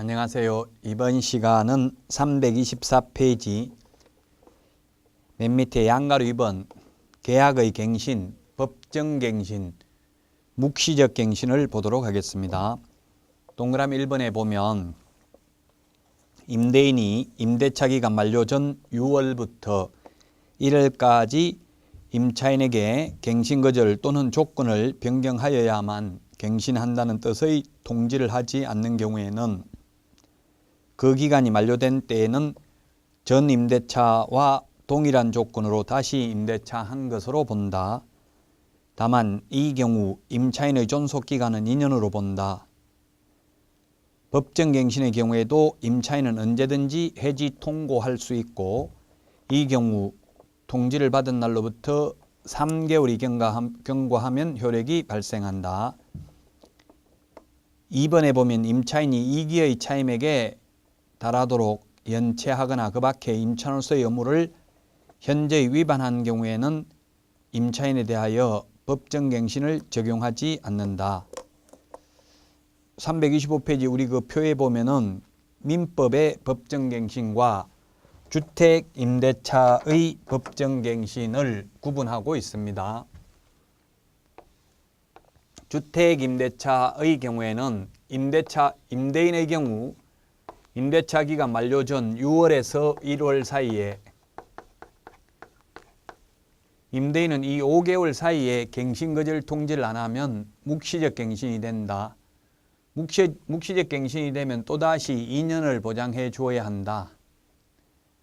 안녕하세요. 이번 시간은 324페이지 맨 밑에 양가로 2번 계약의 갱신, 법정 갱신, 묵시적 갱신을 보도록 하겠습니다. 동그라미 1번에 보면 임대인이 임대차 기간 만료 전 6월부터 1월까지 임차인에게 갱신 거절 또는 조건을 변경하여야만 갱신한다는 뜻의 통지를 하지 않는 경우에는 그 기간이 만료된 때에는 전 임대차와 동일한 조건으로 다시 임대차한 것으로 본다. 다만 이 경우 임차인의 존속기간은 2년으로 본다. 법정갱신의 경우에도 임차인은 언제든지 해지 통고할 수 있고 이 경우 통지를 받은 날로부터 3개월이 경과하면 효력이 발생한다. 2번에 보면 임차인이 이기의 차임에게 달하도록 연체하거나 그 밖에 임차인으로서의 의무를 현저히 위반한 경우에는 임차인에 대하여 법정갱신을 적용하지 않는다. 325페이지 우리 그 표에 보면은 민법의 법정갱신과 주택임대차의 법정갱신을 구분하고 있습니다. 주택임대차의 경우에는 임대인의 경우 임대차 기간 만료 전 6월에서 1월 사이에 임대인은 이 5개월 사이에 갱신거절 통지를 안 하면 묵시적 갱신이 된다. 묵시적 갱신이 되면 또다시 2년을 보장해 주어야 한다.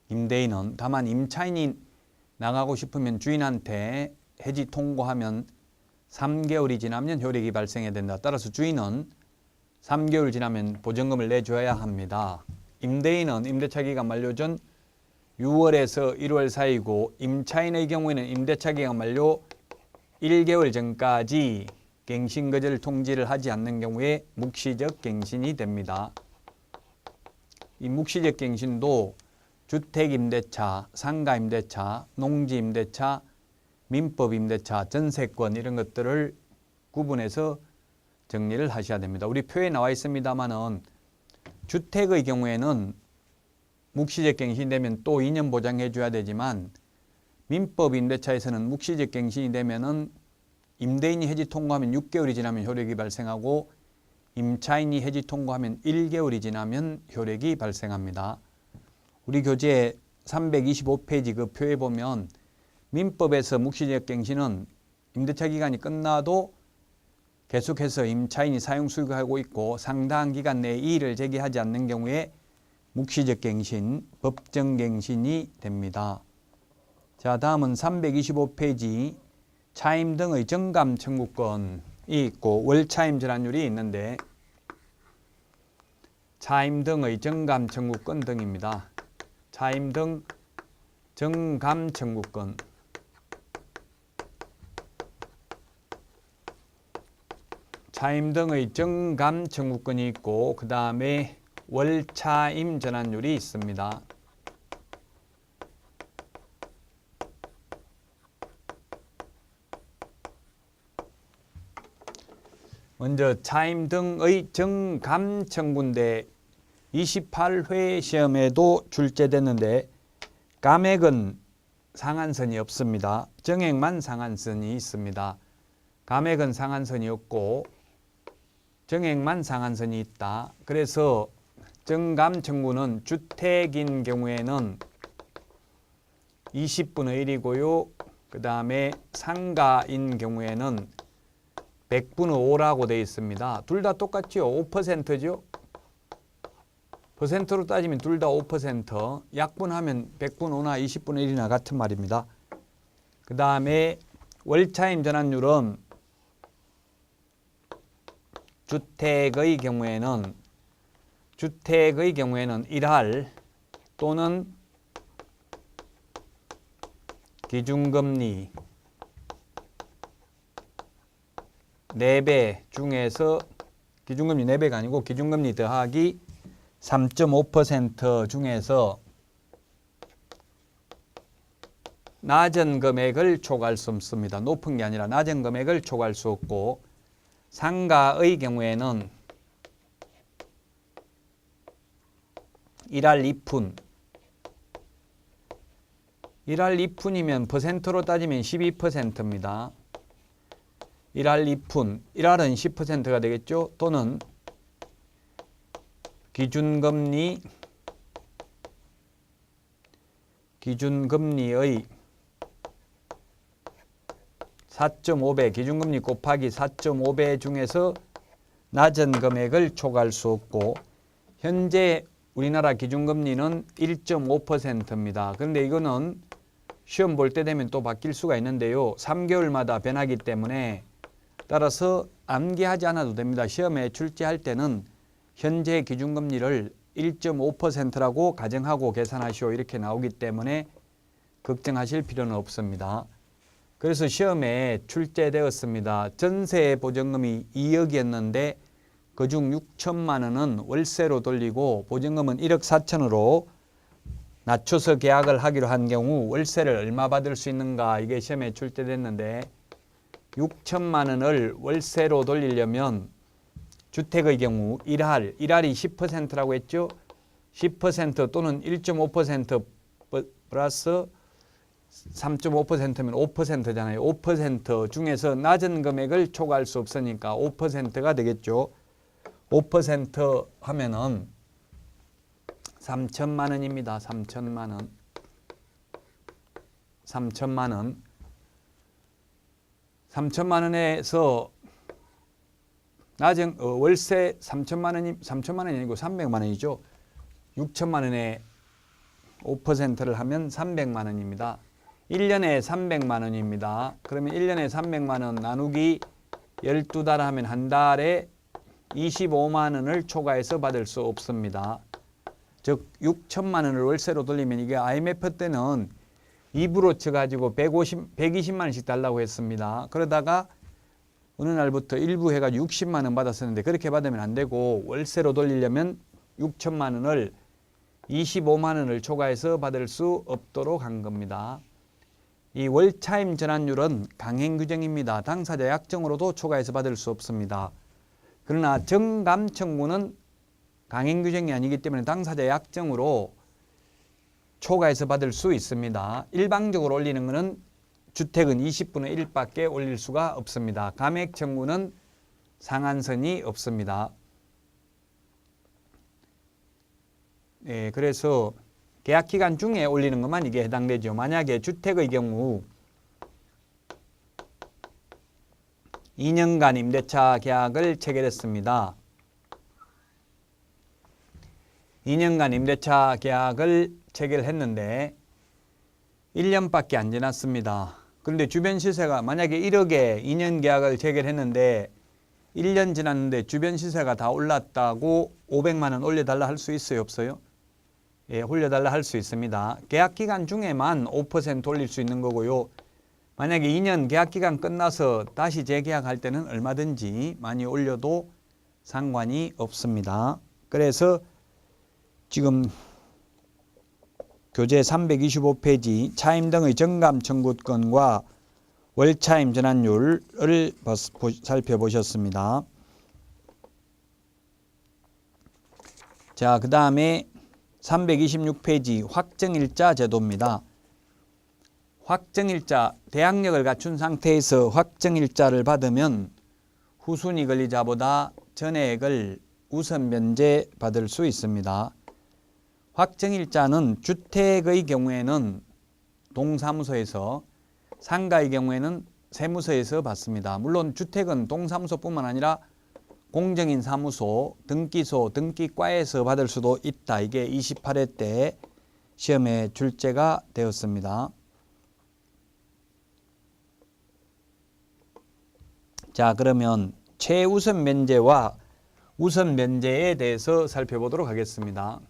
임대인은 다만 임차인이 나가고 싶으면 주인한테 해지 통고하면 3개월이 지나면 효력이 발생해야 된다. 따라서 주인은 3개월 지나면 보증금을 내줘야 합니다. 임대인은 임대차 기간 만료 전 6월에서 1월 사이고 임차인의 경우에는 임대차 기간 만료 1개월 전까지 갱신거절 통지를 하지 않는 경우에 묵시적 갱신이 됩니다. 이 묵시적 갱신도 주택임대차, 상가임대차, 농지임대차, 민법임대차, 전세권 이런 것들을 구분해서 정리를 하셔야 됩니다. 우리 표에 나와 있습니다만은 주택의 경우에는 묵시적 갱신이 되면 또 2년 보장해 줘야 되지만 민법 임대차에서는 묵시적 갱신이 되면은 임대인이 해지 통고하면 6개월이 지나면 효력이 발생하고 임차인이 해지 통고하면 1개월이 지나면 효력이 발생합니다. 우리 교재 325페이지 그 표에 보면 민법에서 묵시적 갱신은 임대차 기간이 끝나도 계속해서 임차인이 사용 수익하고 있고 상당한 기간 내에 이의를 제기하지 않는 경우에 묵시적 갱신, 법정 갱신이 됩니다. 자, 다음은 325페이지 차임 등의 정감 청구권이 있고 월차임 전환율이 있는데 차임 등의 정감 청구권 등입니다. 차임 등 정감 청구권. 차임 등의 정감 청구권이 있고 그 다음에 월차임 전환율이 있습니다. 먼저 차임 등의 정감 청구인데 28회 시험에도 출제됐는데 감액은 상한선이 없습니다. 정액만 상한선이 있습니다. 감액은 상한선이 없고 정액만 상한선이 있다. 그래서 정감 청구는 주택인 경우에는 20분의 1이고요. 그 다음에 상가인 경우에는 100분의 5라고 되어 있습니다. 둘 다 똑같죠? 5%죠? 퍼센트로 따지면 둘 다 5%, 약분하면 100분의 5나 20분의 1이나 같은 말입니다. 그 다음에 월차임 전환율은 주택의 경우에는 1할 또는 기준금리 4배 중에서 기준금리 4배가 아니고 기준금리 더하기 3.5% 중에서 낮은 금액을 초과할 수 없습니다. 높은 게 아니라 낮은 금액을 초과할 수 없고 상가의 경우에는 1할 2푼. 1할 2푼이면 퍼센트로 따지면 12%입니다. 1할 2푼. 1할은 10%가 되겠죠. 또는 기준금리의 4.5배, 기준금리 곱하기 4.5배 중에서 낮은 금액을 초과할 수 없고, 현재 우리나라 기준금리는 1.5%입니다. 그런데 이거는 시험 볼 때 되면 또 바뀔 수가 있는데요. 3개월마다 변하기 때문에 따라서 암기하지 않아도 됩니다. 시험에 출제할 때는 현재 기준금리를 1.5%라고 가정하고 계산하시오 이렇게 나오기 때문에 걱정하실 필요는 없습니다. 그래서 시험에 출제되었습니다. 전세 보증금이 2억이었는데 그중 6천만 원은 월세로 돌리고 보증금은 1억 4천으로 낮춰서 계약을 하기로 한 경우 월세를 얼마 받을 수 있는가, 이게 시험에 출제됐는데 6천만 원을 월세로 돌리려면 주택의 경우 1할이 10%라고 했죠. 10% 또는 1.5% 플러스 3.5%면 5%잖아요. 5% 중에서 낮은 금액을 초과할 수 없으니까 5%가 되겠죠. 5% 하면은 3천만 원입니다. 3천만 원. 3천만 원. 3천만 원에서 낮은 월세 3천만 원이 아니고 300만 원이죠. 6천만 원에 5%를 하면 300만 원입니다. 1년에 300만 원입니다. 그러면 1년에 300만 원 나누기 12달 하면 한 달에 25만 원을 초과해서 받을 수 없습니다. 즉 6천만 원을 월세로 돌리면 이게 IMF 때는 2부로 쳐가지고 120만 원씩 달라고 했습니다. 그러다가 어느 날부터 일부 해가지고 60만 원 받았었는데 그렇게 받으면 안 되고 월세로 돌리려면 6천만 원을 25만 원을 초과해서 받을 수 없도록 한 겁니다. 이 월차임 전환율은 강행 규정입니다. 당사자 약정으로도 초과해서 받을 수 없습니다. 그러나 정감 청구는 강행 규정이 아니기 때문에 당사자 약정으로 초과해서 받을 수 있습니다. 일방적으로 올리는 것은 주택은 20분의 1밖에 올릴 수가 없습니다. 감액 청구는 상한선이 없습니다. 네, 그래서 계약기간 중에 올리는 것만 이게 해당되죠. 만약에 주택의 경우 2년간 임대차 계약을 체결했습니다. 2년간 임대차 계약을 체결했는데 1년밖에 안 지났습니다. 그런데 주변 시세가 만약에 1억에 2년 계약을 체결했는데 1년 지났는데 주변 시세가 다 올랐다고 500만 원 올려달라 할 수 있어요? 없어요? 예, 올려달라 할 수 있습니다. 계약기간 중에만 5% 올릴 수 있는 거고요. 만약에 2년 계약기간 끝나서 다시 재계약할 때는 얼마든지 많이 올려도 상관이 없습니다. 그래서 지금 교재 325페이지 차임 등의 정감 청구권과 월차임 전환율을 살펴보셨습니다. 자, 그 다음에 326페이지 확정일자 제도입니다. 확정일자, 대항력을 갖춘 상태에서 확정일자를 받으면 후순위 권리자보다 전액을 우선 면제 받을 수 있습니다. 확정일자는 주택의 경우에는 동사무소에서, 상가의 경우에는 세무서에서 받습니다. 물론 주택은 동사무소뿐만 아니라 공정인 사무소, 등기소, 등기과에서 받을 수도 있다. 이게 28회 때 시험에 출제가 되었습니다. 자, 그러면 최우선 면제와 우선 면제에 대해서 살펴보도록 하겠습니다.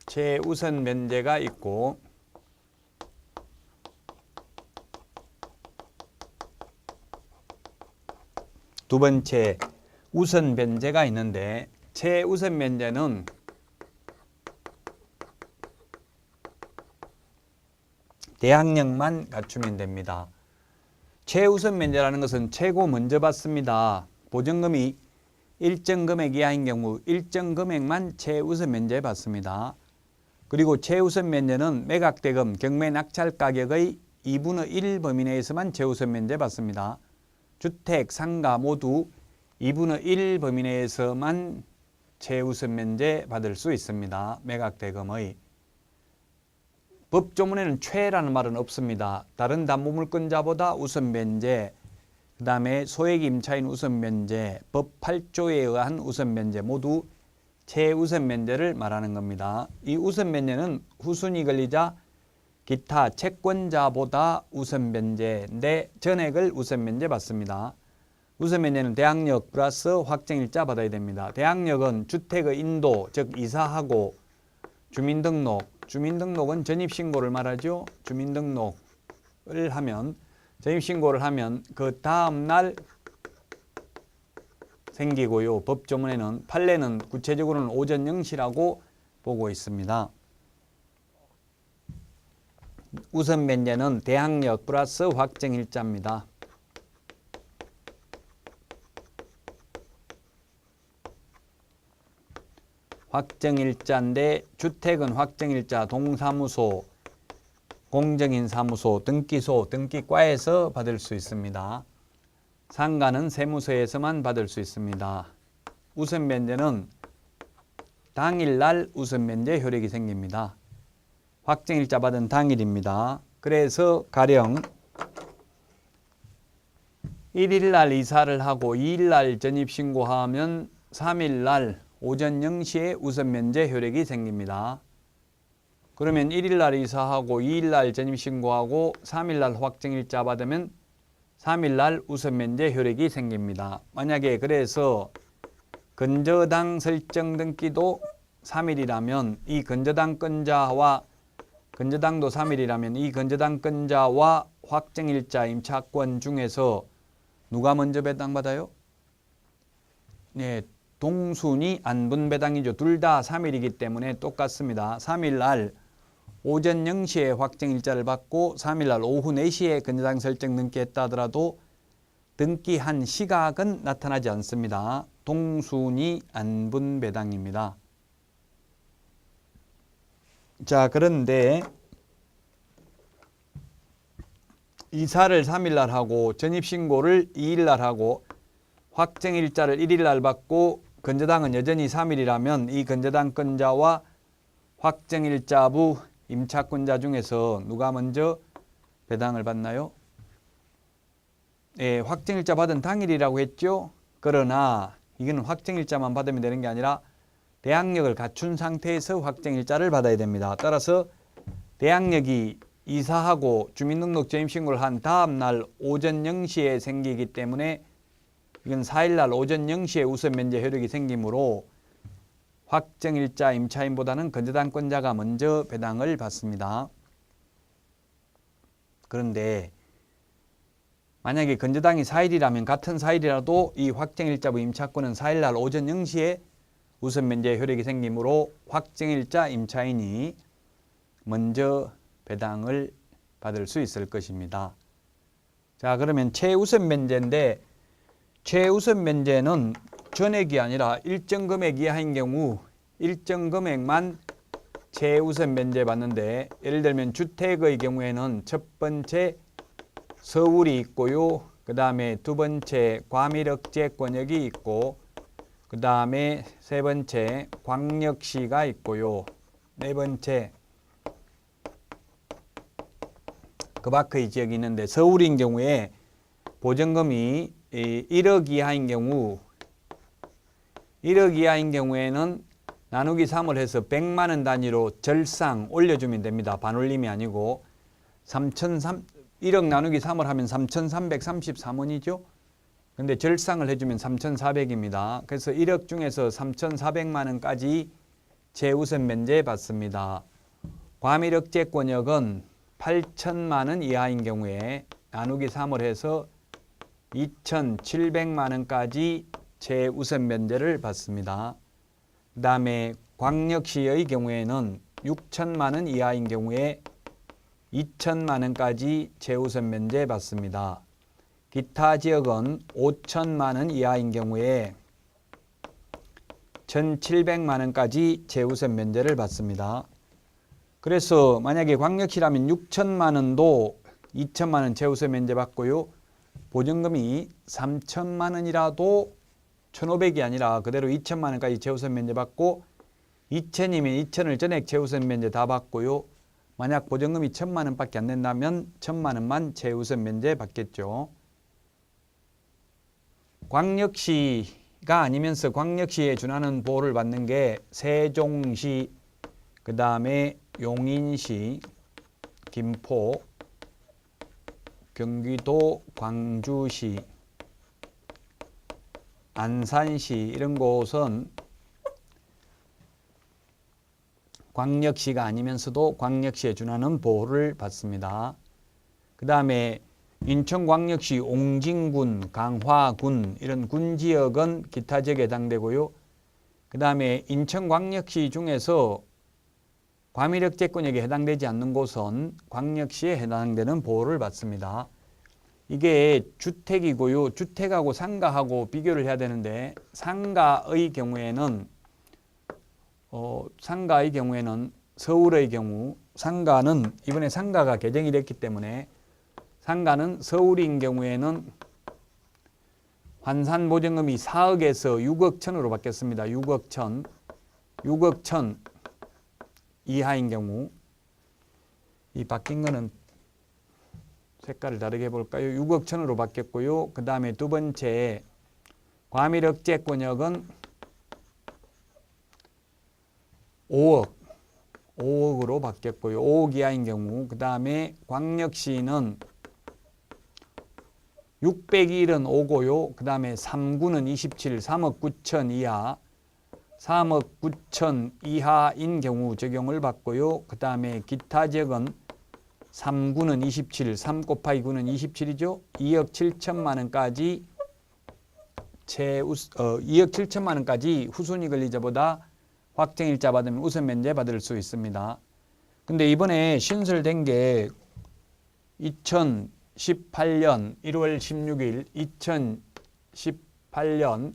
최우선 면제가 있고 두 번째 우선 면제가 있는데 최우선 면제는 대항력만 갖추면 됩니다. 최우선 면제라는 것은 최고 먼저 받습니다. 보증금이 일정 금액 이하인 경우 일정 금액만 최우선 면제 받습니다. 그리고 최우선 면제는 매각대금, 경매 낙찰 가격의 2분의 1 범위 내에서만 최우선 면제 받습니다. 주택, 상가 모두 2분의 1 범위 내에서만 최우선 면제 받을 수 있습니다. 매각대금의. 법조문에는 최라는 말은 없습니다. 다른 담보물권자보다 우선 면제, 그 다음에 소액 임차인 우선 면제, 법 8조에 의한 우선 면제 모두 최우선 면제를 말하는 겁니다. 이 우선 면제는 후순위 권리자 기타 채권자보다 우선 면제인데 전액을 우선 면제 받습니다. 우선 면제는 대항력 플러스 확정일자 받아야 됩니다. 대항력은 주택의 인도, 즉 이사하고 주민등록은 전입신고를 말하죠. 주민등록을 하면, 전입신고를 하면 그 다음날 생기고요. 법조문에는 판례는 구체적으로는 오전 0시라고 보고 있습니다. 우선 면제는 대항력 플러스 확정일자입니다. 확정일자인데 주택은 확정일자 동사무소, 공정인사무소, 등기소, 등기과에서 받을 수 있습니다. 상가는 세무서에서만 받을 수 있습니다. 우선 면제는 당일날 우선 면제 효력이 생깁니다. 확정일자 받은 당일입니다. 그래서 가령 1일날 이사를 하고 2일날 전입신고하면 3일날 오전 0시에 우선 면제 효력이 생깁니다. 그러면 1일날 이사하고 2일날 전입신고하고 3일날 확정일자 받으면 3일날 우선 면제 효력이 생깁니다. 만약에 그래서 건저당 설정 등기도 3일이라면 이 건저당 건자와 건저당도 3일이라면 이 건저당 건자와 확정일자 임차권 중에서 누가 먼저 배당받아요? 네, 동순위 안분배당이죠. 둘 다 3일이기 때문에 똑같습니다. 3일날 오전 0시에 확정일자를 받고 3일날 오후 4시에 건저당 설정 등기했다 하더라도 등기한 시각은 나타나지 않습니다. 동순위 안분배당입니다. 자, 그런데 이사를 3일날 하고 전입신고를 2일날 하고 확정일자를 1일날 받고 건저당은 여전히 3일이라면 이 건저당 건자와 확정일자부 임차권자 중에서 누가 먼저 배당을 받나요? 예, 확정일자 받은 당일이라고 했죠. 그러나 이건 확정일자만 받으면 되는 게 아니라 대항력을 갖춘 상태에서 확정일자를 받아야 됩니다. 따라서 대항력이 이사하고 주민등록 전입신고를 한 다음 날 오전 0시에 생기기 때문에 이건 4일날 오전 0시에 우선 면제 효력이 생기므로 확정일자 임차인보다는 건저당권자가 먼저 배당을 받습니다. 그런데 만약에 건저당이 4일이라면 같은 4일이라도 이 확정일자부 임차권은 4일날 오전 0시에 우선 면제 효력이 생기므로 확정일자 임차인이 먼저 배당을 받을 수 있을 것입니다. 자, 그러면 최우선 면제인데 최우선 면제는 전액이 아니라 일정 금액 이하인 경우 일정 금액만 최우선 면제 받는데, 예를 들면 주택의 경우에는 첫 번째 서울이 있고요. 그 다음에 두 번째 과밀억제권역이 있고, 그 다음에 세 번째 광역시가 있고요. 네 번째 그 밖의 지역이 있는데, 서울인 경우에 보증금이 1억 이하인 경우 1억 이하인 경우에는 나누기 3을 해서 100만 원 단위로 절상 올려주면 됩니다. 반올림이 아니고 1억 나누기 3을 하면 3,333원이죠. 근데 절상을 해주면 3,400입니다. 그래서 1억 중에서 3,400만 원까지 최우선 면제 받습니다. 과밀억제권역은 8천만 원 이하인 경우에 나누기 3을 해서 2,700만 원까지 최우선 면제를 받습니다. 그 다음에 광역시의 경우에는 6천만 원 이하인 경우에 2천만 원까지 최우선 면제 받습니다. 기타 지역은 5천만 원 이하인 경우에 1,700만 원까지 재우선 면제를 받습니다. 그래서 만약에 광역시라면 6천만 원도 2천만 원 재우선 면제 받고요. 보증금이 3천만 원이라도 1,500이 아니라 그대로 2천만 원까지 재우선 면제 받고 2천이면 2천을 전액 재우선 면제 다 받고요. 만약 보증금이 1,000만 원밖에 안 된다면 1,000만 원만 재우선 면제 받겠죠. 광역시가 아니면서 광역시에 준하는 보호를 받는 게 세종시, 그 다음에 용인시, 김포, 경기도 광주시, 안산시 이런 곳은 광역시가 아니면서도 광역시에 준하는 보호를 받습니다. 그 다음에 인천광역시 옹진군, 강화군 이런 군지역은 기타 지역에 해당되고요. 그 다음에 인천광역시 중에서 과밀역제권역에 해당되지 않는 곳은 광역시에 해당되는 보호를 받습니다. 이게 주택이고요. 주택하고 상가하고 비교를 해야 되는데 상가의 경우에는 서울의 경우 상가는 이번에 상가가 개정이 됐기 때문에 상가는 서울인 경우에는 환산보증금이 4억에서 6억 천으로 바뀌었습니다. 6억 천 이하인 경우 이 바뀐 거는 색깔을 다르게 해볼까요? 6억 천으로 바뀌었고요. 그 다음에 두 번째 과밀억제권역은 5억으로 바뀌었고요. 5억 이하인 경우 그 다음에 광역시는 601은 5고요. 그 다음에 3구는 27, 3억 9천 이하, 3억 9천 이하인 경우 적용을 받고요. 그 다음에 기타 지역은 3구는 27, 3 곱하기 9는 27이죠. 2억 7천만 원까지 2억 7천만 원까지 후순위 권리자보다 확정일자 받으면 우선 면제 받을 수 있습니다. 근데 이번에 신설된 게 2018년 1월 16일, 2018년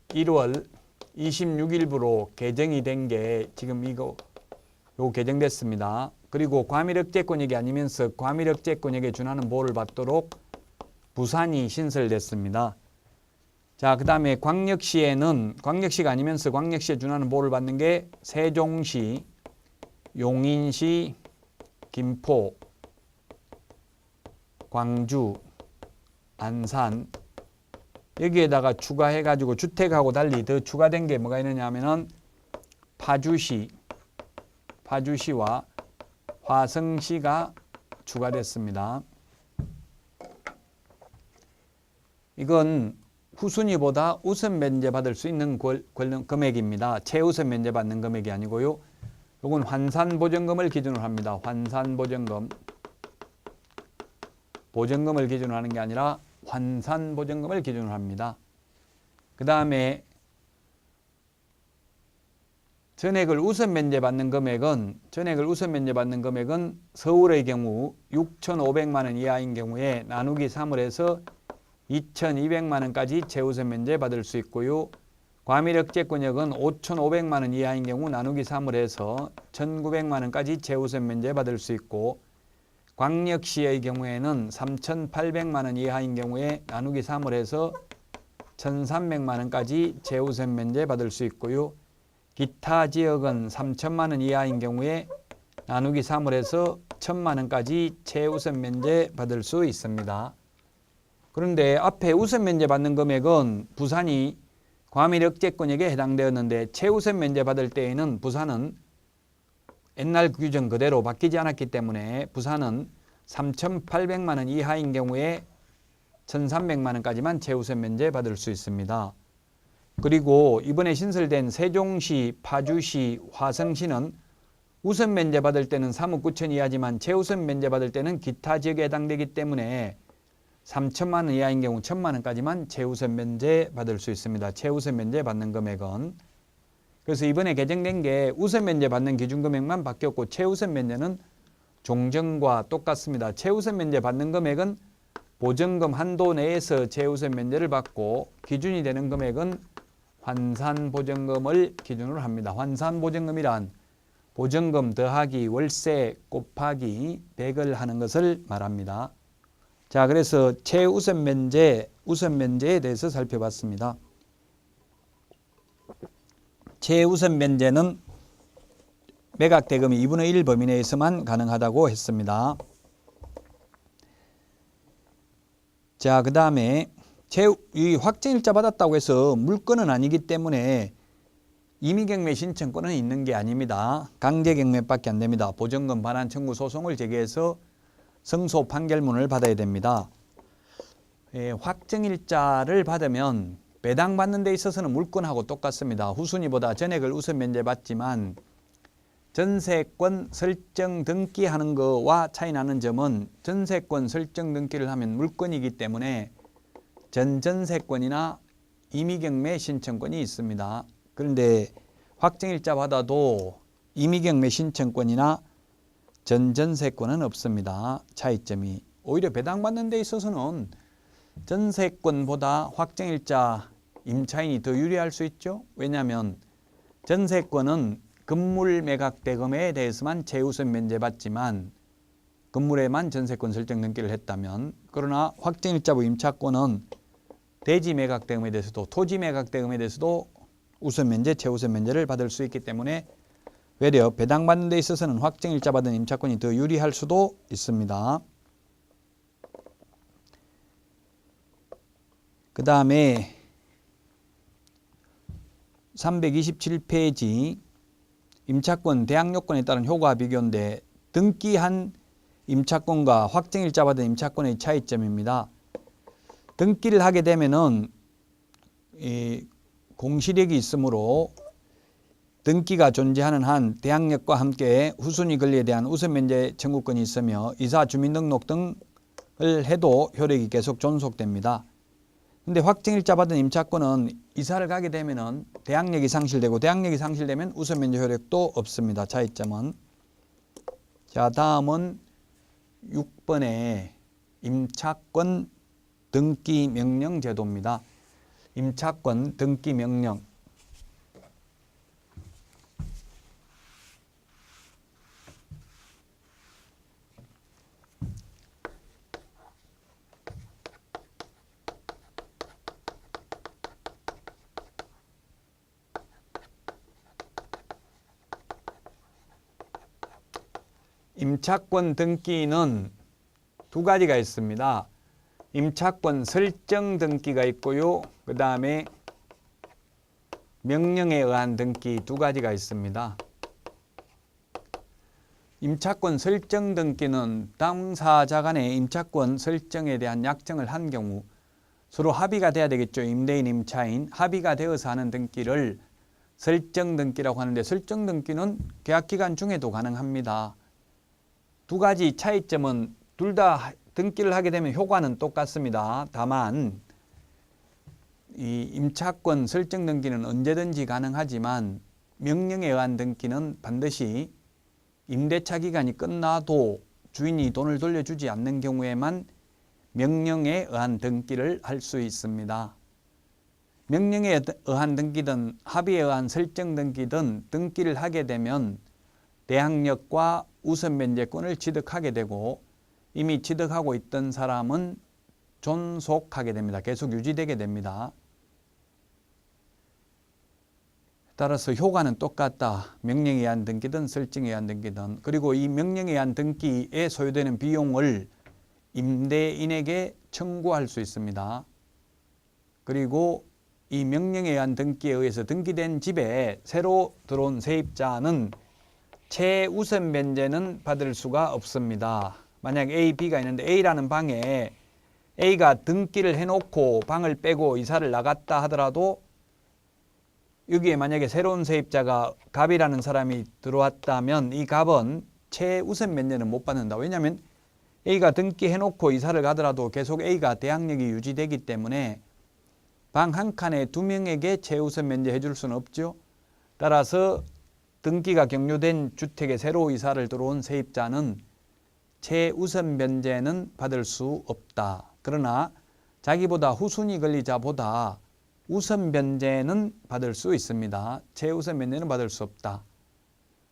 1월 26일부로 개정이 된 게 지금 요거 개정됐습니다. 그리고 과밀억제권역이 아니면서 과밀억제권역에 준하는 보호를 받도록 부산이 신설됐습니다. 자, 그 다음에 광역시에는 광역시가 아니면서 광역시에 준하는 보호를 받는 게 세종시, 용인시, 김포, 광주, 안산 여기에다가 추가해가지고 주택하고 달리 더 추가된 게 뭐가 있느냐 하면은 파주시와 화성시가 추가됐습니다. 이건 후순위보다 우선 면제 받을 수 있는 금액입니다. 최우선 면제 받는 금액이 아니고요. 이건 환산보증금을 기준으로 합니다. 환산보증금. 보증금을 기준으로 하는 게 아니라 환산보증금을 기준으로 합니다. 그 다음에 전액을 우선 면제 받는 금액은 서울의 경우 6,500만 원 이하인 경우에 나누기 3을 해서 2,200만 원까지 최우선 면제 받을 수 있고요. 과밀억제권역은 5,500만 원 이하인 경우 나누기 3을 해서 1,900만 원까지 최우선 면제 받을 수 있고 광역시의 경우에는 3,800만 원 이하인 경우에 나누기 3을 해서 1,300만 원까지 최우선 면제 받을 수 있고요. 기타 지역은 3천만 원 이하인 경우에 나누기 3을 해서 1,000만 원까지 최우선 면제 받을 수 있습니다. 그런데 앞에 우선 면제 받는 금액은 부산이 과밀억제권역에 해당되었는데 최우선 면제 받을 때에는 부산은 옛날 규정 그대로 바뀌지 않았기 때문에 부산은 3,800만 원 이하인 경우에 1,300만 원까지만 최우선 면제 받을 수 있습니다. 그리고 이번에 신설된 세종시, 파주시, 화성시는 우선 면제 받을 때는 3억 9천 이하지만 최우선 면제 받을 때는 기타 지역에 해당되기 때문에 3천만 원 이하인 경우 1,000만 원까지만 최우선 면제 받을 수 있습니다. 최우선 면제 받는 금액은. 그래서 이번에 개정된 게 우선 면제 받는 기준 금액만 바뀌었고 최우선 면제는 종전과 똑같습니다. 최우선 면제 받는 금액은 보증금 한도 내에서 최우선 면제를 받고 기준이 되는 금액은 환산보증금을 기준으로 합니다. 환산보증금이란 보증금 더하기 월세 곱하기 100을 하는 것을 말합니다. 자, 그래서 최우선 면제, 우선 면제에 대해서 살펴봤습니다. 최우선 면제는 매각 대금이 2분의 1 범위 내에서만 가능하다고 했습니다. 자, 그 다음에 이 확정일자 받았다고 해서 물건은 아니기 때문에 임의경매 신청권은 있는 게 아닙니다. 강제경매밖에 안 됩니다. 보증금 반환 청구 소송을 제기해서 승소 판결문을 받아야 됩니다. 확정일자를 받으면 배당받는 데 있어서는 물건하고 똑같습니다. 후순위보다 전액을 우선 면제받지만 전세권 설정 등기하는 것과 차이 나는 점은 전세권 설정 등기를 하면 물건이기 때문에 전전세권이나 임의경매 신청권이 있습니다. 그런데 확정일자 받아도 임의경매 신청권이나 전전세권은 없습니다. 차이점이. 오히려 배당받는 데 있어서는 전세권보다 확정일자 임차인이 더 유리할 수 있죠. 왜냐하면 전세권은 건물 매각 대금에 대해서만 최우선 면제받지만 건물에만 전세권 설정 등기를 했다면, 그러나 확정일자부 임차권은 대지 매각 대금에 대해서도 토지 매각 대금에 대해서도 우선 면제, 최우선 면제를 받을 수 있기 때문에 외려 배당받는 데 있어서는 확정일자 받은 임차권이 더 유리할 수도 있습니다. 그 다음에 327페이지 임차권 대항요건에 따른 효과 비교인데 등기한 임차권과 확정일자 받은 임차권의 차이점입니다. 등기를 하게 되면은 공실력이 있으므로 등기가 존재하는 한 대항력과 함께 후순위 권리에 대한 우선 면제 청구권이 있으며 이사 주민등록 등을 해도 효력이 계속 존속됩니다. 근데 확정일자 받은 임차권은 이사를 가게 되면은 대항력이 상실되고 대항력이 상실되면 우선 면제 효력도 없습니다. 차이점은. 자, 다음은 6번의 임차권 등기 명령 제도입니다. 임차권 등기 명령. 임차권 등기는 두 가지가 있습니다. 임차권 설정 등기가 있고요. 그 다음에 명령에 의한 등기 두 가지가 있습니다. 임차권 설정 등기는 당사자 간의 임차권 설정에 대한 약정을 한 경우 서로 합의가 돼야 되겠죠. 임대인, 임차인 합의가 되어서 하는 등기를 설정 등기라고 하는데 설정 등기는 계약기간 중에도 가능합니다. 두 가지 차이점은 둘 다 등기를 하게 되면 효과는 똑같습니다. 다만 이 임차권 설정 등기는 언제든지 가능하지만 명령에 의한 등기는 반드시 임대차 기간이 끝나도 주인이 돈을 돌려주지 않는 경우에만 명령에 의한 등기를 할 수 있습니다. 명령에 의한 등기든 합의에 의한 설정 등기든 등기를 하게 되면 대항력과 우선 면제권을 취득하게 되고 이미 취득하고 있던 사람은 존속하게 됩니다. 계속 유지되게 됩니다. 따라서 효과는 똑같다. 명령에 의한 등기든 설정에 의한 등기든. 그리고 이 명령에 의한 등기에 소요되는 비용을 임대인에게 청구할 수 있습니다. 그리고 이 명령에 의한 등기에 의해서 등기된 집에 새로 들어온 세입자는 최우선 면제는 받을 수가 없습니다. 만약 A, B가 있는데 A라는 방에 A가 등기를 해놓고 방을 빼고 이사를 나갔다 하더라도 여기에 만약에 새로운 세입자가 갑이라는 사람이 들어왔다면 이 갑은 최우선 면제는 못 받는다. 왜냐하면 A가 등기해놓고 이사를 가더라도 계속 A가 대항력이 유지되기 때문에 방 한 칸에 두 명에게 최우선 면제 해줄 수는 없죠. 따라서 등기가 경료된 주택에 새로 이사를 들어온 세입자는 최우선 면제는 받을 수 없다. 그러나 자기보다 후순위 권리자보다 우선 변제는 받을 수 있습니다. 최우선 변제는 받을 수 없다.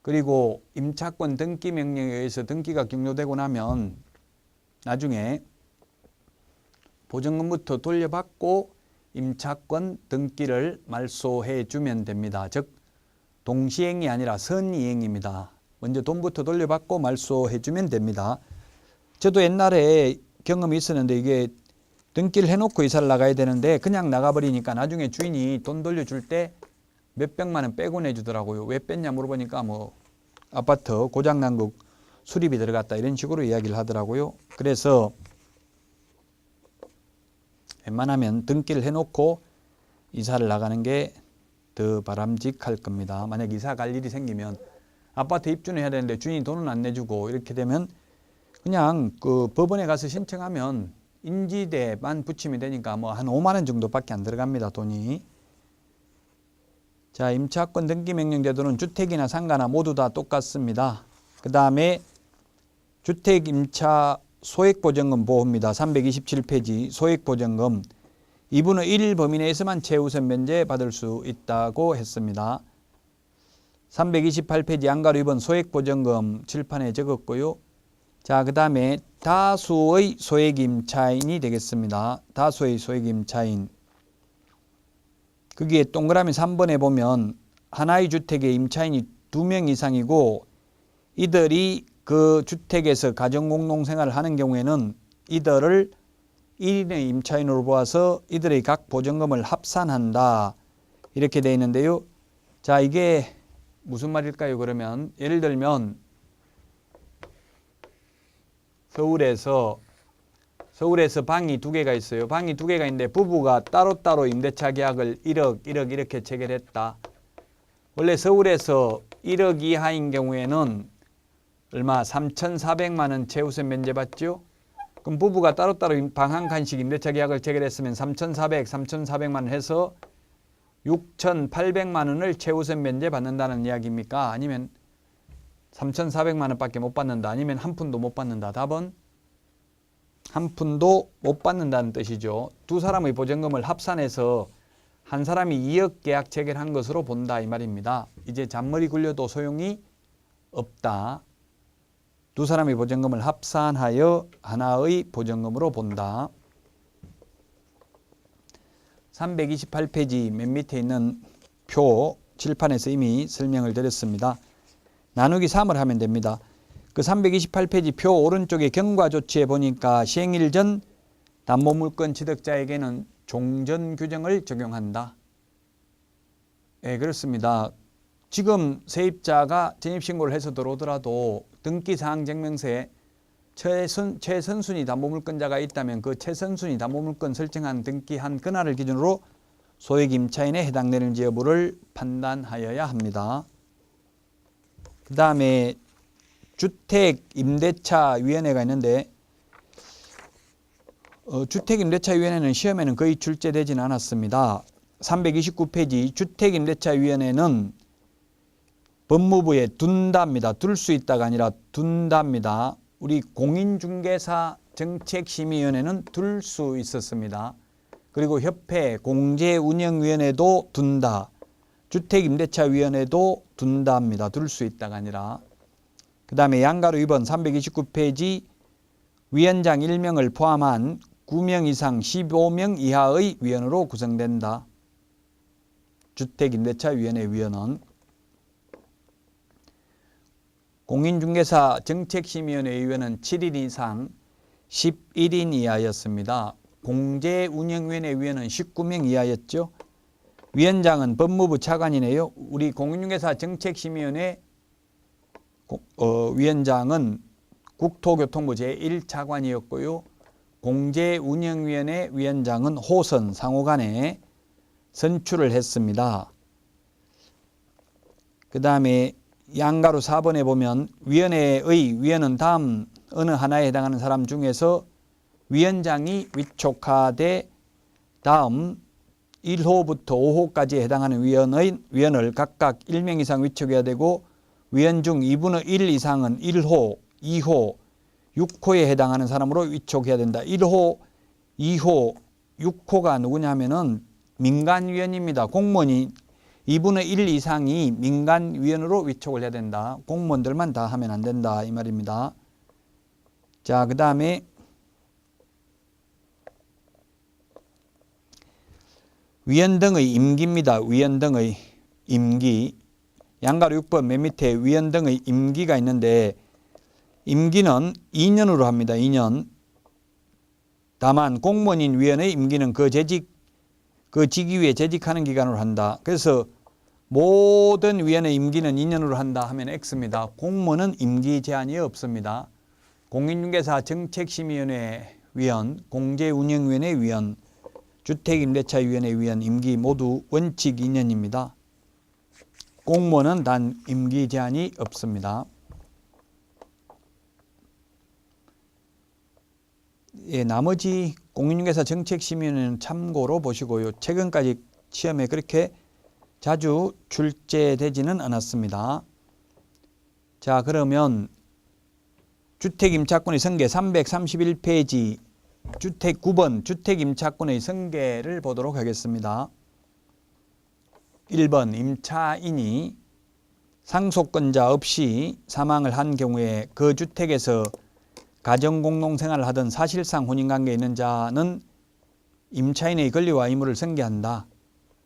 그리고 임차권 등기 명령에 의해서 등기가 격려되고 나면 나중에 보증금부터 돌려받고 임차권 등기를 말소해 주면 됩니다. 즉 동시행이 아니라 선이행입니다. 먼저 돈부터 돌려받고 말소해 주면 됩니다. 저도 옛날에 경험이 있었는데 이게 등기를 해놓고 이사를 나가야 되는데 그냥 나가버리니까 나중에 주인이 돈 돌려줄 때 몇백만 원 빼고 내주더라고요. 왜 뺐냐 물어보니까 뭐 아파트 고장난 거 수리비 들어갔다 이런 식으로 이야기를 하더라고요. 그래서 웬만하면 등기를 해놓고 이사를 나가는 게 더 바람직할 겁니다. 만약 이사 갈 일이 생기면 아파트 입주는 해야 되는데 주인이 돈은 안 내주고 이렇게 되면 그냥 그 법원에 가서 신청하면 인지대만 붙이면 되니까 뭐 한 5만 원 정도밖에 안 들어갑니다. 돈이. 자, 임차권 등기 명령 제도는 주택이나 상가나 모두 다 똑같습니다. 그 다음에 주택 임차 소액보증금 보호입니다. 327페이지 소액보증금 2분의 1 범위 내에서만 최우선 면제 받을 수 있다고 했습니다. 328페이지 양가로 2번 소액보증금 칠판에 적었고요. 자, 그 다음에 다수의 소액임차인이 되겠습니다. 다수의 소액임차인. 거기에 동그라미 3번에 보면 하나의 주택에 임차인이 2명 이상이고 이들이 그 주택에서 가정공동생활을 하는 경우에는 이들을 1인의 임차인으로 보아서 이들의 각 보증금을 합산한다. 이렇게 되어 있는데요. 자, 이게 무슨 말일까요? 그러면 예를 들면 서울에서 방이 2개가 있어요. 방이 2개가 있는데 부부가 따로따로 임대차 계약을 1억 이렇게 체결했다. 원래 서울에서 1억 이하인 경우에는 얼마? 3,400만 원 최우선 면제 받죠? 그럼 부부가 따로따로 방 한 칸씩 임대차 계약을 체결했으면 3,400만 원 해서 6,800만 원을 최우선 면제 받는다는 이야기입니까? 아니면 3,400만 원밖에 못 받는다. 아니면 한 푼도 못 받는다. 답은 한 푼도 못 받는다는 뜻이죠. 두 사람의 보증금을 합산해서 한 사람이 2억 계약 체결한 것으로 본다 이 말입니다. 이제 잔머리 굴려도 소용이 없다. 두 사람의 보증금을 합산하여 하나의 보증금으로 본다. 328페이지 맨 밑에 있는 표 칠판에서 이미 설명을 드렸습니다. 나누기 3을 하면 됩니다. 그 328페이지 표 오른쪽에 경과 조치에 보니까 시행일 전 담보물권 취득자에게는 종전 규정을 적용한다. 네, 그렇습니다. 지금 세입자가 전입신고를 해서 들어오더라도 등기사항증명서에 최선순위 담보물권자가 있다면 그 최선순위 담보물권 설정한 등기한 그날을 기준으로 소액임차인에 해당되는지 여부를 판단하여야 합니다. 그 다음에 주택임대차위원회가 있는데 주택임대차위원회는 시험에는 거의 출제되지는 않았습니다. 329페이지 주택임대차위원회는 법무부에 둔답니다. 둘 수 있다가 아니라 둔답니다. 우리 공인중개사 정책심의위원회는 둘 수 있었습니다. 그리고 협회 공제운영위원회도 둔다. 주택임대차위원회도 둔답니다. 둘 수 있다가 아니라. 그 다음에 양가로 2번 329페이지 위원장 1명을 포함한 9명 이상 15명 이하의 위원으로 구성된다. 주택임대차위원회 위원은 공인중개사 정책심의위원회 위원은 7인 이상 11인 이하였습니다. 공제운영위원회 위원은 19명 이하였죠. 위원장은 법무부 차관이네요. 우리 공인중개사 정책심의위원회 위원장은 국토교통부 제1차관이었고요. 공제운영위원회 위원장은 호선 상호간에 선출을 했습니다. 그 다음에 양가로 4번에 보면 위원회의 위원은 다음 어느 하나에 해당하는 사람 중에서 위원장이 위촉하되 다음 1호부터 5호까지 해당하는 위원을 각각 1명 이상 위촉해야 되고 위원 중 2분의 1 이상은 1호, 2호, 6호에 해당하는 사람으로 위촉해야 된다. 1호, 2호, 6호가 누구냐 하면은 민간위원입니다. 공무원이 2분의 1 이상이 민간위원으로 위촉을 해야 된다. 공무원들만 다 하면 안 된다 이 말입니다. 자, 그 다음에 위원 등의 임기입니다. 위원 등의 임기. 양가로 6번 맨 밑에 위원 등의 임기가 있는데 임기는 2년으로 합니다. 2년. 다만 공무원인 위원의 임기는 그 직위에 재직하는 기간으로 한다. 그래서 모든 위원의 임기는 2년으로 한다 하면 X입니다. 공무원은 임기 제한이 없습니다. 공인중개사 정책심의위원회 위원, 공제운영위원회 위원, 주택임대차위원회 위원 임기 모두 원칙 2년입니다. 공무원은 단 임기 제한이 없습니다. 예, 나머지 공인중개사 정책심의위원회는 참고로 보시고요. 최근까지 시험에 그렇게 자주 출제되지는 않았습니다. 자, 그러면 주택임차권의 성계 331페이지 주택 9번 주택임차권의 성계를 보도록 하겠습니다. 1번 임차인이 상속권자 없이 사망을 한 경우에 그 주택에서 가정공동생활을 하던 사실상 혼인관계에 있는 자는 임차인의 권리와 의무를 성계한다.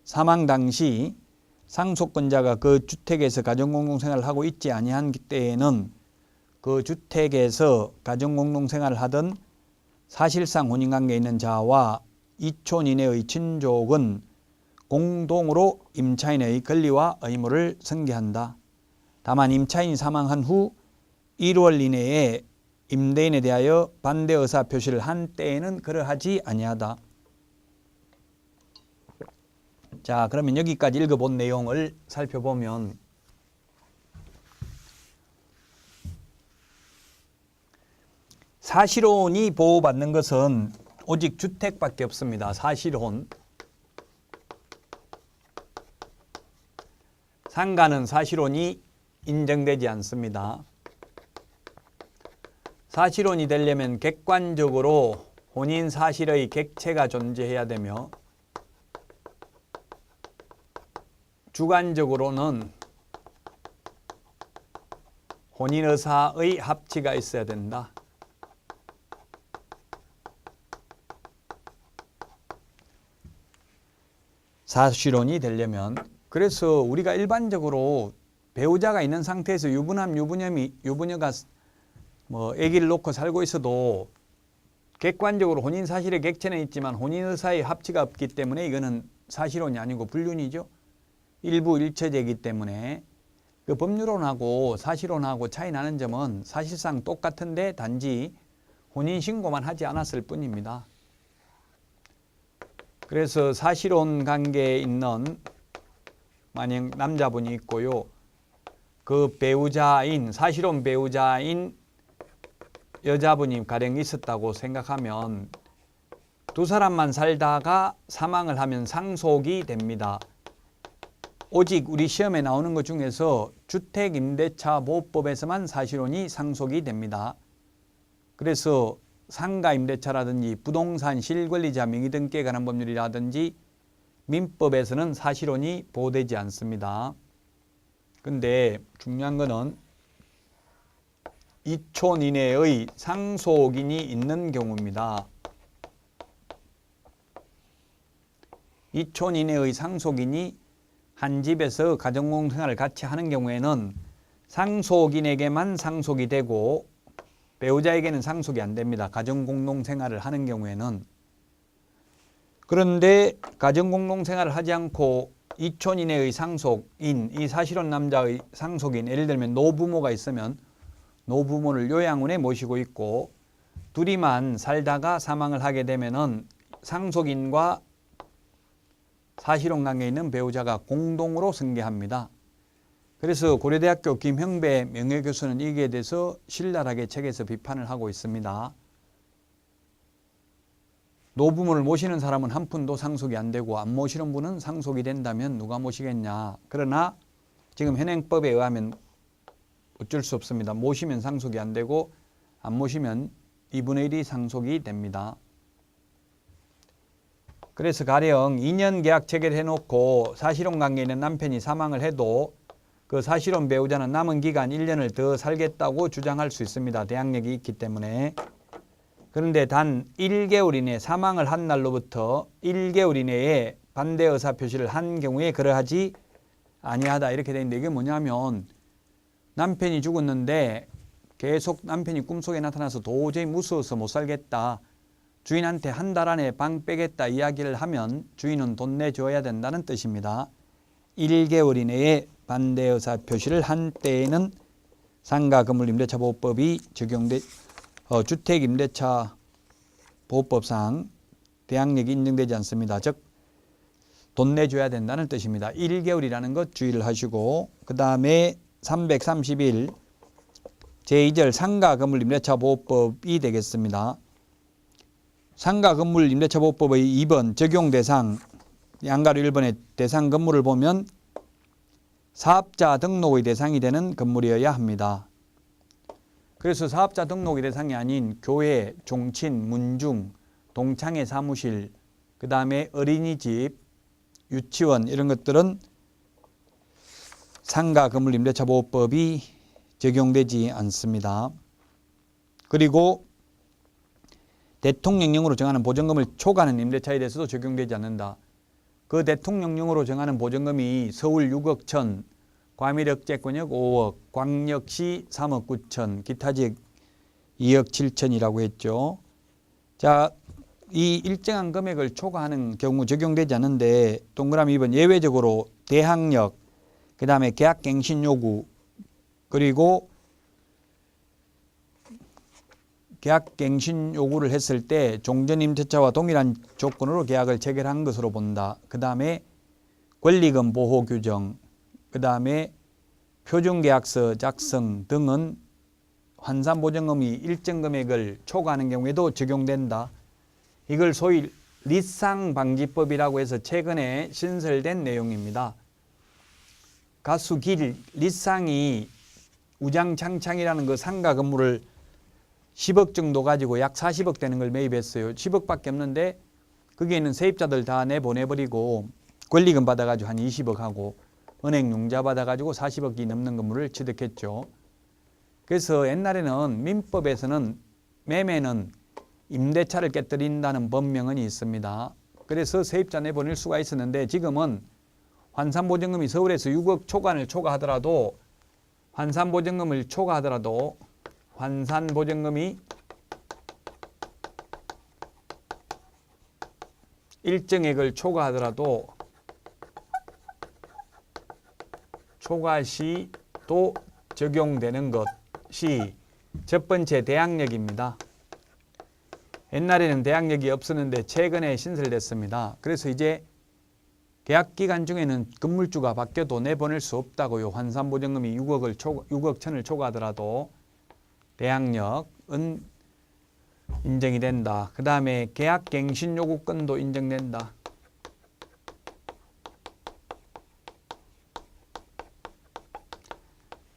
사망 당시 상속권자가 그 주택에서 가정공동생활을 하고 있지 아니한 때에는 그 주택에서 가정공동생활을 하던 사실상 혼인관계에 있는 자와 이촌 이내의 친족은 공동으로 임차인의 권리와 의무를 성계한다. 다만 임차인이 사망한 후 1월 이내에 임대인에 대하여 반대 의사 표시를 한 때에는 그러하지 아니하다. 자, 그러면 여기까지 읽어본 내용을 살펴보면 사실혼이 보호받는 것은 오직 주택밖에 없습니다. 사실혼. 상가는 사실혼이 인정되지 않습니다. 사실혼이 되려면 객관적으로 혼인 사실의 객체가 존재해야 되며 주관적으로는 혼인 의사의 합치가 있어야 된다. 사실혼이 되려면 그래서 우리가 일반적으로 배우자가 있는 상태에서 유부남, 유부녀가 아기를 놓고 살고 있어도 객관적으로 혼인 사실의 객체는 있지만 혼인 의사의 합치가 없기 때문에 이거는 사실혼이 아니고 불륜이죠. 일부 일처제이기 때문에 그 법률혼하고 사실혼하고 차이 나는 점은 사실상 똑같은데 단지 혼인신고만 하지 않았을 뿐입니다. 그래서 사실혼 관계에 있는 만약 남자분이 있고요. 그 배우자인 사실혼 배우자인 여자분이 가령 있었다고 생각하면 두 사람만 살다가 사망을 하면 상속이 됩니다. 오직 우리 시험에 나오는 것 중에서 주택임대차보호법에서만 사실혼이 상속이 됩니다. 그래서 상가임대차라든지 부동산 실권리자 명의등기에 관한 법률이라든지 민법에서는 사실혼이 보호되지 않습니다. 근데 중요한 거는 2촌 이내의 상속인이 있는 경우입니다. 2촌 이내의 상속인이 한 집에서 가정공동생활을 같이 하는 경우에는 상속인에게만 상속이 되고 배우자에게는 상속이 안 됩니다. 가정공동생활을 하는 경우에는. 그런데 가정공동생활을 하지 않고 2촌 이내의 상속인, 이 사실혼 남자의 상속인, 예를 들면 노부모가 있으면 노부모를 요양원에 모시고 있고 둘이만 살다가 사망을 하게 되면은 상속인과 사실혼 관계에 있는 배우자가 공동으로 승계합니다. 그래서 고려대학교 김형배 명예교수는 이기에 대해서 신랄하게 책에서 비판을 하고 있습니다. 노부모를 모시는 사람은 한 푼도 상속이 안 되고 안 모시는 분은 상속이 된다면 누가 모시겠냐. 그러나 지금 현행법에 의하면 어쩔 수 없습니다. 모시면 상속이 안 되고 안 모시면 2분의 1이 상속이 됩니다. 그래서 가령 2년 계약 체결해 놓고 사실혼 관계에 있는 남편이 사망을 해도 그 사실혼 배우자는 남은 기간 1년을 더 살겠다고 주장할 수 있습니다. 대항력이 있기 때문에. 그런데 단 1개월 이내 사망을 한 날로부터 1개월 이내에 반대 의사 표시를 한 경우에 그러하지 아니하다 이렇게 되어 있는데 이게 뭐냐면 남편이 죽었는데 계속 남편이 꿈속에 나타나서 도저히 무서워서 못 살겠다. 주인한테 한 달 안에 방 빼겠다 이야기를 하면 주인은 돈 내줘야 된다는 뜻입니다. 1개월 이내에 반대 의사 표시를 한 때에는 상가 건물 임대차 보호법이 적용돼 주택 임대차 보호법상 대항력이 인정되지 않습니다. 즉 돈 내줘야 된다는 뜻입니다. 1개월이라는 것 주의를 하시고 그 다음에 331 제2절 상가 건물 임대차 보호법이 되겠습니다. 상가 건물 임대차 보호법의 2번 적용 대상 양가로 1번의 대상 건물을 보면 사업자 등록의 대상이 되는 건물이어야 합니다. 그래서 사업자 등록의 대상이 아닌 교회, 종친, 문중, 동창회 사무실, 그 다음에 어린이집, 유치원 이런 것들은 상가 건물 임대차 보호법이 적용되지 않습니다. 그리고 대통령령으로 정하는 보증금을 초과하는 임대차에 대해서도 적용되지 않는다. 그 대통령령으로 정하는 보증금이 서울 6억 1천, 과밀억제권역 5억, 광역시 3억 9천, 기타 지역 2억 7천이라고 했죠. 자, 이 일정한 금액을 초과하는 경우 적용되지 않는데 동그라미 2번 예외적으로 대항력, 그 다음에 계약갱신 요구, 그리고 계약갱신 요구를 했을 때 종전임대차와 동일한 조건으로 계약을 체결한 것으로 본다. 그 다음에 권리금 보호 규정, 그 다음에 표준계약서 작성 등은 환산보증금이 일정 금액을 초과하는 경우에도 적용된다. 이걸 소위 리쌍방지법이라고 해서 최근에 신설된 내용입니다. 가수길 리쌍이 우장창창이라는 그 상가 건물을 10억 정도 가지고 약 40억 되는 걸 매입했어요. 10억밖에 없는데 거기에 있는 세입자들 다 내보내버리고 권리금 받아가지고 한 20억 하고 은행 융자 받아가지고 40억이 넘는 건물을 취득했죠. 그래서 옛날에는 민법에서는 매매는 임대차를 깨뜨린다는 법명은 있습니다. 그래서 세입자 내보낼 수가 있었는데 지금은 환산보증금이 서울에서 6억 초과를 초과하더라도 환산보증금이 일정액을 초과하더라도 초과 시도 적용되는 것이 첫 번째 대항력입니다. 옛날에는 대항력이 없었는데 최근에 신설됐습니다. 그래서 이제 계약기간 중에는 건물주가 바뀌어도 내보낼 수 없다고요. 환산보증금이 6억 천을 초과하더라도 대항력은 인정이 된다. 그 다음에 계약갱신요구권도 인정된다.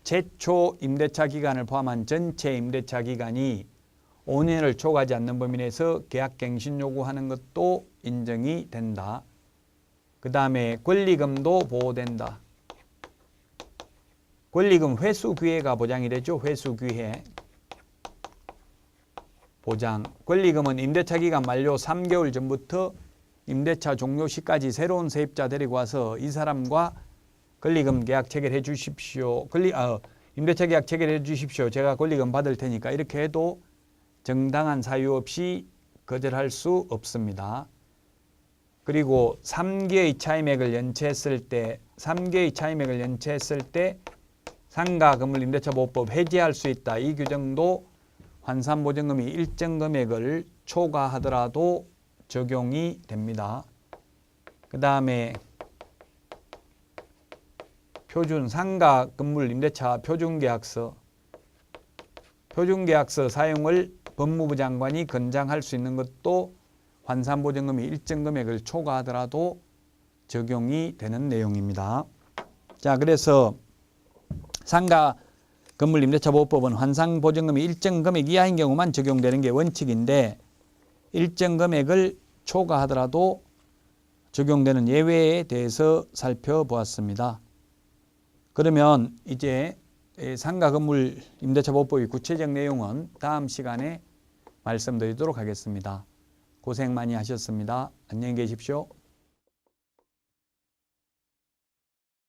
최초 임대차 기간을 포함한 전체 임대차 기간이 5년을 초과하지 않는 범위 내에서 계약갱신 요구하는 것도 인정이 된다. 그 다음에 권리금도 보호된다. 권리금 회수기회가 보장이 되죠. 회수기회 보장. 권리금은 임대차 기간 만료 3개월 전부터 임대차 종료 시까지 새로운 세입자 데리고 와서 이 사람과 권리금 계약 체결해 주십시오. 임대차 계약 체결해 주십시오. 제가 권리금 받을 테니까 이렇게 해도 정당한 사유 없이 거절할 수 없습니다. 그리고 3개의 차임액을 연체했을 때 상가 건물 임대차 보호법 해제할 수 있다. 이 규정도 환산보증금이 일정 금액을 초과하더라도 적용이 됩니다. 그 다음에 상가 건물 임대차 표준계약서 사용을 법무부 장관이 건장할 수 있는 것도 환산보증금이 일정 금액을 초과하더라도 적용이 되는 내용입니다. 자, 그래서 상가 건물 임대차 보호법은 환산보증금이 일정 금액 이하인 경우만 적용되는 게 원칙인데 일정 금액을 초과하더라도 적용되는 예외에 대해서 살펴보았습니다. 그러면 이제 상가 건물 임대차 보호법의 구체적 내용은 다음 시간에 말씀드리도록 하겠습니다. 고생 많이 하셨습니다. 안녕히 계십시오.